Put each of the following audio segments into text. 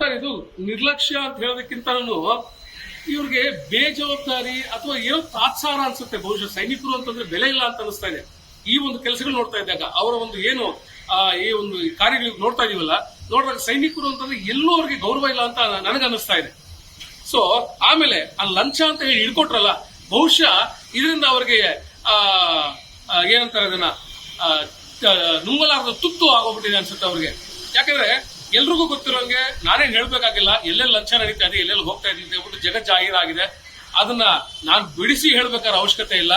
Sir ಇದು ನಿರ್ಲಕ್ಷ್ಯ ಅಂತ ಹೇಳೋದಕ್ಕಿಂತನೂ ಇವ್ರಿಗೆ ಬೇಜವಾಬ್ದಾರಿ ಅಥವಾ ಏನೋ ತಾತ್ಸಾರ ಅನ್ಸುತ್ತೆ. ಬಹುಶಃ ಸೈನಿಕರು ಅಂತಂದ್ರೆ ಬೆಲೆ ಇಲ್ಲ ಅಂತ ಅನಿಸ್ತಾ ಇದೆ. ಈ ಒಂದು ಕೆಲಸಗಳು ನೋಡ್ತಾ ಇದ್ದಾಗ ಅವರ ಒಂದು ಏನು ಈ ಒಂದು ಕಾರ್ಯಗಳಿಗೆ ನೋಡ್ತಾ ಇದೀವಲ್ಲ, ನೋಡಿದಾಗ ಸೈನಿಕರು ಅಂತಂದ್ರೆ ಎಲ್ಲೂ ಅವ್ರಿಗೆ ಗೌರವ ಇಲ್ಲ ಅಂತ ನನಗನ್ನಿಸ್ತಾ ಇದೆ. ಸೊ ಆಮೇಲೆ ಆ ಲಂಚ ಅಂತ ಹೇಳಿ ಹಿಡ್ಕೊಟ್ರಲ್ಲ, ಬಹುಶಃ ಇದರಿಂದ ಅವ್ರಿಗೆ ಏನಂತಾರೆ ಅದನ್ನ ನುಂಗಲಾರದ ತುತ್ತು ಆಗೋಗ್ಬಿಟ್ಟಿದೆ ಅನ್ಸುತ್ತೆ ಅವ್ರಿಗೆ. ಯಾಕಂದ್ರೆ ಎಲ್ರಿಗೂ ಗೊತ್ತಿರೋಂಗೆ ನಾನೇನ್ ಹೇಳ್ಬೇಕಾಗಿಲ್ಲ, ಎಲ್ಲೆಲ್ಲಿ ಲಂಚ ನಡೀತಾ ಇದೆ, ಎಲ್ಲೆಲ್ಲಿ ಹೋಗ್ತಾ ಇದೆ ಅಂತ ಹೇಳ್ಬಿಟ್ಟು ಜಗತ್ ಜಾಹೀರಾಗಿದೆ. ಅದನ್ನ ನಾನು ಬಿಡಿಸಿ ಹೇಳ್ಬೇಕಾದ್ರೆ ಅವಶ್ಯಕತೆ ಇಲ್ಲ.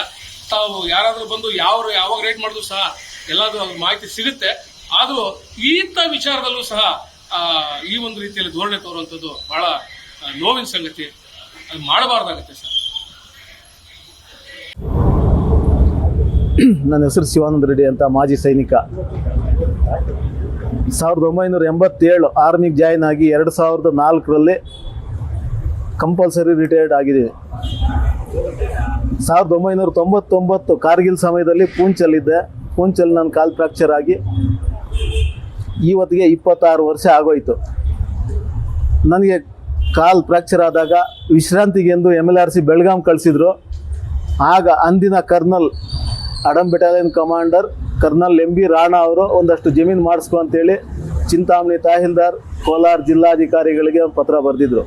ತಾವು ಯಾರಾದ್ರೂ ಬಂದು ಯಾವಾಗ ರೇಟ್ ಮಾಡಿದ್ರು ಸಹ ಎಲ್ಲಾದ್ರೂ ಮಾಹಿತಿ ಸಿಗುತ್ತೆ. ಆದ್ರೂ ಇಂಥ ವಿಚಾರದಲ್ಲೂ ಸಹ ಈ ಒಂದು ರೀತಿಯಲ್ಲಿ ಧೋರಣೆ ತೋರುವಂಥದ್ದು ಬಹಳ ನೋವಿನ ಸಂಗತಿ. ಅದು ಮಾಡಬಾರ್ದಾಗುತ್ತೆ ಸರ್. ನನ್ನ ಹೆಸರು ಶಿವಾನಂದ ರೆಡ್ಡಿ ಅಂತ, ಮಾಜಿ ಸೈನಿಕ. 1987 ಆರ್ಮಿಗೆ ಜಾಯಿನ್ ಆಗಿ 2004ರಲ್ಲಿ ಕಂಪಲ್ಸರಿ ರಿಟೈರ್ಡ್ ಆಗಿದ್ದೀನಿ. 1999 ಕಾರ್ಗಿಲ್ ಸಮಯದಲ್ಲಿ ಪೂಂಚಲ್ಲಿದ್ದೆ. ಪೂಂಚಲ್ಲಿ ನನ್ನ ಕಾಲು ಫ್ರ್ಯಾಕ್ಚರ್ ಆಗಿ ಇವತ್ತಿಗೆ 26 ವರ್ಷ ಆಗೋಯ್ತು. ನನಗೆ ಕಾಲು ಫ್ರ್ಯಾಕ್ಚರ್ ಆದಾಗ ವಿಶ್ರಾಂತಿಗೆಂದು MLRC ಬೆಳಗಾಂ ಕಳಿಸಿದ್ರು. ಆಗ ಅಂದಿನ colonel Adam battalion commander colonel MB Rana ಅವರು ಒಂದಷ್ಟು ಜಮೀನು ಮಾಡಿಸ್ಕೊ ಅಂತೇಳಿ ಚಿಂತಾಮಣಿ ತಹಸೀಲ್ದಾರ್, ಕೋಲಾರ ಜಿಲ್ಲಾಧಿಕಾರಿಗಳಿಗೆ ಒಂದು ಪತ್ರ ಬರೆದಿದ್ರು.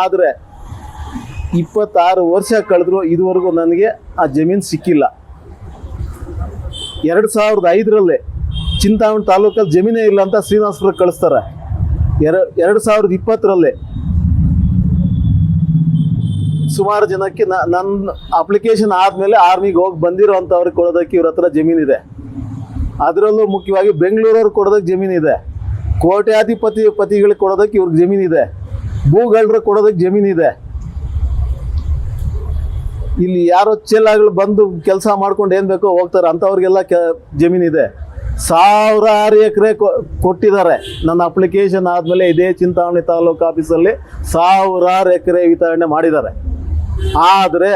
ಆದರೆ 26 ವರ್ಷ ಕಳೆದ್ರು ಇದುವರೆಗೂ ನನಗೆ ಆ ಜಮೀನು ಸಿಕ್ಕಿಲ್ಲ. 2005ರಲ್ಲಿ ಚಿಂತಾಮಣಿ ತಾಲೂಕಲ್ಲಿ ಜಮೀನೇ ಇಲ್ಲ ಅಂತ ಶ್ರೀನಿವಾಸಪುರಕ್ಕೆ ಕಳಿಸ್ತಾರೆ. 2020ರಲ್ಲಿ ಸುಮಾರು ಜನಕ್ಕೆ ನನ್ನ ಅಪ್ಲಿಕೇಶನ್ ಆದಮೇಲೆ ಆರ್ಮಿಗೆ ಹೋಗಿ ಬಂದಿರೋವಂಥವ್ರಿಗೆ ಕೊಡೋದಕ್ಕೆ ಇವ್ರ ಹತ್ರ ಜಮೀನಿದೆ. ಅದರಲ್ಲೂ ಮುಖ್ಯವಾಗಿ ಬೆಂಗಳೂರವ್ರಿಗೆ ಕೊಡೋದಕ್ಕೆ ಜಮೀನಿದೆ. ಕೋಟ್ಯಾಧಿಪತಿಗಳಿಗೆ ಕೊಡೋದಕ್ಕೆ ಇವ್ರಿಗೆ ಜಮೀನಿದೆ. ಭೂಗಳ್ರಿಗೆ ಕೊಡೋದಕ್ಕೆ ಜಮೀನಿದೆ. ಇಲ್ಲಿ ಯಾರೋ ಚೆಲ್ಲಾಗಳು ಬಂದು ಕೆಲಸ ಮಾಡ್ಕೊಂಡು ಏನು ಬೇಕೋ ಹೋಗ್ತಾರೆ, ಅಂಥವ್ರಿಗೆಲ್ಲ ಜಮೀನಿದೆ. 1000 ಎಕರೆ ಕೊಟ್ಟಿದ್ದಾರೆ. ನನ್ನ ಅಪ್ಲಿಕೇಶನ್ ಆದಮೇಲೆ ಇದೇ ಚಿಂತಾಮಣಿ ತಾಲೂಕು ಆಫೀಸಲ್ಲಿ 1000 ಎಕರೆ ವಿತರಣೆ ಮಾಡಿದ್ದಾರೆ. ಆದರೆ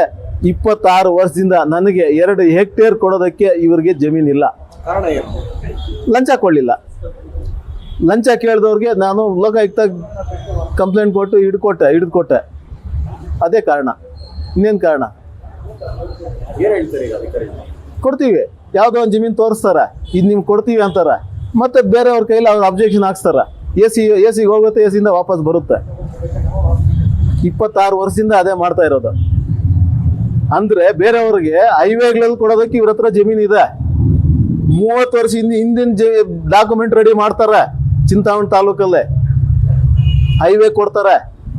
26 ವರ್ಷದಿಂದ ನನಗೆ 2 ಹೆಕ್ಟೇರ್ ಕೊಡೋದಕ್ಕೆ ಇವರಿಗೆ ಜಮೀನಿಲ್ಲ. ಕಾರಣ ಏನು? ಲಂಚ ಕೊಡಲಿಲ್ಲ. ಲಂಚ ಕೇಳಿದವ್ರಿಗೆ ನಾನು ಲೋಕಾಯುಕ್ತ ಕಂಪ್ಲೇಂಟ್ ಕೊಟ್ಟು ಹಿಡಿದುಕೊಟ್ಟೆ. ಅದೇ ಕಾರಣ, ಇನ್ನೇನು ಕಾರಣ? ಏನು ಹೇಳ್ತಾರೆ ಈಗ ಅಧಿಕಾರಿಗಳು? ಕೊಡ್ತೀವಿ, ಯಾವುದೋ ಒಂದು ಜಮೀನು ತೋರಿಸ್ತಾರೆ, ಇದು ನಿಮ್ಗೆ ಕೊಡ್ತೀವಿ ಅಂತಾರೆ. ಮತ್ತೆ ಬೇರೆಯವ್ರ ಕೈಲಿ ಅವ್ರು ಅಬ್ಜೆಕ್ಷನ್ ಹಾಕ್ಸ್ತಾರೆ. ಎಸಿಗೆ ಹೋಗುತ್ತೆ, ಎಸಿಯಿಂದ ವಾಪಸ್ ಬರುತ್ತೆ. 26 ವರ್ಷದಿಂದ ಅದೇ ಮಾಡ್ತಾ ಇರೋದು. ಅಂದರೆ ಬೇರೆಯವ್ರಿಗೆ ಹೈವೇಗಳಲ್ಲಿ ಕೊಡೋದಕ್ಕೆ ಇವ್ರ ಹತ್ರ ಜಮೀನಿದೆ. 30 ವರ್ಷ ಹಿಂದಿನ ಡಾಕ್ಯುಮೆಂಟ್ ರೆಡಿ ಮಾಡ್ತಾರೆ. ಚಿಂತಾಮಣಿ ತಾಲೂಕಲ್ಲೇ ಹೈವೇ ಕೊಡ್ತಾರೆ,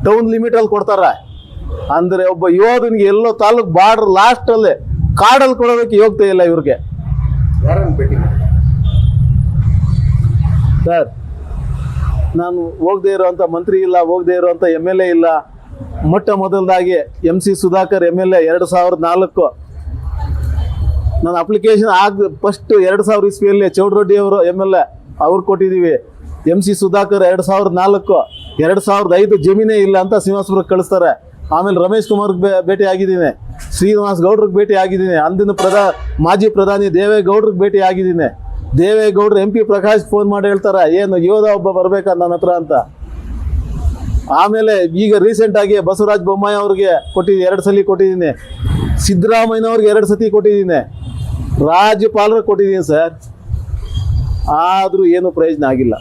ಟೌನ್ ಲಿಮಿಟಲ್ಲಿ ಕೊಡ್ತಾರೆ. ಅಂದರೆ ಒಬ್ಬ ಯೋಧನಿಗೆ ಎಲ್ಲೋ ತಾಲೂಕು ಬಾರ್ಡರ್ ಲಾಸ್ಟಲ್ಲಿ ಕಾಡಲ್ಲಿ ಕೊಡೋದಕ್ಕೆ ಯೋಗ್ಯತೆ ಇಲ್ಲ ಇವ್ರಿಗೆ. ಯಾರನ್ನು ಭೇಟಿ ಮಾಡಿ ಸರ್, ನಾನು ಹೋಗದೆ ಇರೋವಂಥ ಮಂತ್ರಿ ಇಲ್ಲ, ಹೋಗದೆ ಇರೋವಂಥ MLA ಇಲ್ಲ. ಮೊಟ್ಟ ಮೊದಲದಾಗಿ MC ಸುಧಾಕರ್ MLA 2004 ನನ್ನ ಅಪ್ಲಿಕೇಶನ್ ಫಸ್ಟ್ 2000 ಇಸ್ವಿಯಲ್ಲಿ ಚೌಡ್ರೆಡ್ಡಿ ಅವರು MLA ಅವ್ರು ಕೊಟ್ಟಿದ್ದೀವಿ. MC ಸುಧಾಕರ್ 2004, 2005 ಜಮೀನೇ ಇಲ್ಲ ಅಂತ ಶ್ರೀನಿವಾಸಪುರಕ್ಕೆ ಕಳಿಸ್ತಾರೆ. ಆಮೇಲೆ ರಮೇಶ್ ಕುಮಾರ್ಗೆ ಭೇಟಿ ಆಗಿದ್ದೀನಿ, ಶ್ರೀನಿವಾಸ್ ಗೌಡ್ರಿಗೆ ಭೇಟಿ ಆಗಿದ್ದೀನಿ, ಅಂದಿನ ಮಾಜಿ ಪ್ರಧಾನಿ ದೇವೇಗೌಡ್ರಿಗೆ ಭೇಟಿ ಆಗಿದ್ದೀನಿ. ದೇವೇಗೌಡರು MP ಪ್ರಕಾಶ್ ಫೋನ್ ಮಾಡಿ ಹೇಳ್ತಾರೆ, ಏನು ಯೋಧ ಒಬ್ಬ ಬರ್ಬೇಕಾ ನನ್ನ ಹತ್ರ ಅಂತ. ಆಮೇಲೆ ಈಗ ರೀಸೆಂಟಾಗಿ ಬಸವರಾಜ ಬೊಮ್ಮಾಯಿ ಅವ್ರಿಗೆ 2 ಸಲ ಕೊಟ್ಟಿದ್ದೀನಿ. ಸಿದ್ದರಾಮಯ್ಯನವ್ರಿಗೆ 2 ಸತಿ ಕೊಟ್ಟಿದ್ದೀನಿ. ರಾಜ್ಯಪಾಲರಿಗೆ ಕೊಟ್ಟಿದ್ದೀನಿ ಸರ್. ಆದರೂ ಏನು ಪ್ರಯೋಜನ ಆಗಿಲ್ಲ.